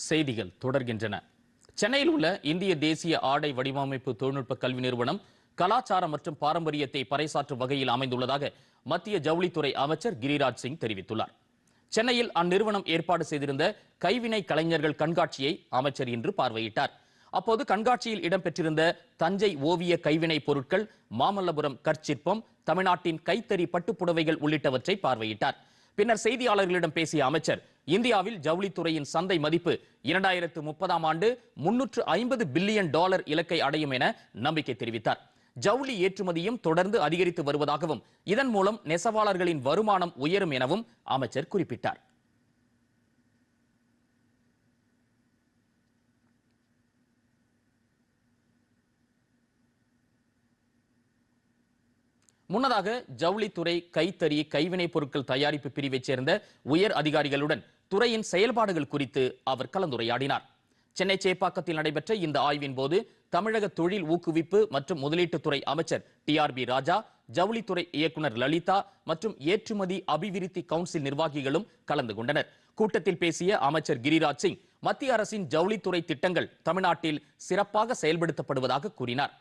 செய்திகள் தொடர்கின்றன. சென்னையில் உள்ள இந்திய தேசிய ஆடை வடிவமைப்பு தொழில்நுட்ப கல்வி நிறுவனம் கலாச்சாரம் மற்றும் பாரம்பரியத்தை பறைசாற்றும் வகையில் அமைந்துள்ளதாக மத்திய ஜவுளித்துறை அமைச்சர் கிரிராஜ் சிங் தெரிவித்துள்ளார். சென்னையில் அந்நிறுவனம் ஏற்பாடு செய்திருந்த கைவினை கலைஞர்கள் கண்காட்சியை அமைச்சர் இன்று பார்வையிட்டார். அப்போது கண்காட்சியில் இடம்பெற்றிருந்த தஞ்சை ஓவிய கைவினை பொருட்கள், மாமல்லபுரம் கற்சிற்பம், தமிழ்நாட்டின் கைத்தறி பட்டுப்புடவைகள் உள்ளிட்டவற்றை பார்வையிட்டார். பின்னர் செய்தியாளர்களிடம் பேசிய அமைச்சர், இந்தியாவில் ஜவுளித்துறையின் சந்தை மதிப்பு 2030ஆம் ஆண்டு $350 பில்லியன் இலக்கை அடையும் என நம்பிக்கை தெரிவித்தார். ஜவுளி ஏற்றுமதியும் தொடர்ந்து அதிகரித்து வருவதாகவும் இதன் மூலம் நெசவாளர்களின் வருமானம் உயரும் எனவும் அமைச்சர் குறிப்பிட்டார். முன்னதாக ஜவுளித்துறை, கைத்தறி, கைவினைப் பொருட்கள் தயாரிப்பு பிரிவைச் சேர்ந்த உயர் அதிகாரிகளுடன் துறையின் செயல்பாடுகள் குறித்து அவர் கலந்துரையாடினார். சென்னை சேப்பாக்கத்தில் நடைபெற்ற இந்த ஆய்வின் போது தமிழக தொழில் ஊக்குவிப்பு மற்றும் முதலீட்டுத்துறை அமைச்சர் TRB ராஜா, ஜவுளித்துறை இயக்குனர் லலிதா மற்றும் ஏற்றுமதி அபிவிருத்தி கவுன்சில் நிர்வாகிகளும் கலந்து கொண்டனர். கூட்டத்தில் பேசிய அமைச்சர் கிரிராஜ் சிங், மத்திய அரசின் ஜவுளித்துறை திட்டங்கள் தமிழ்நாட்டில் சிறப்பாக செயல்படுத்தப்படுவதாக கூறினார்.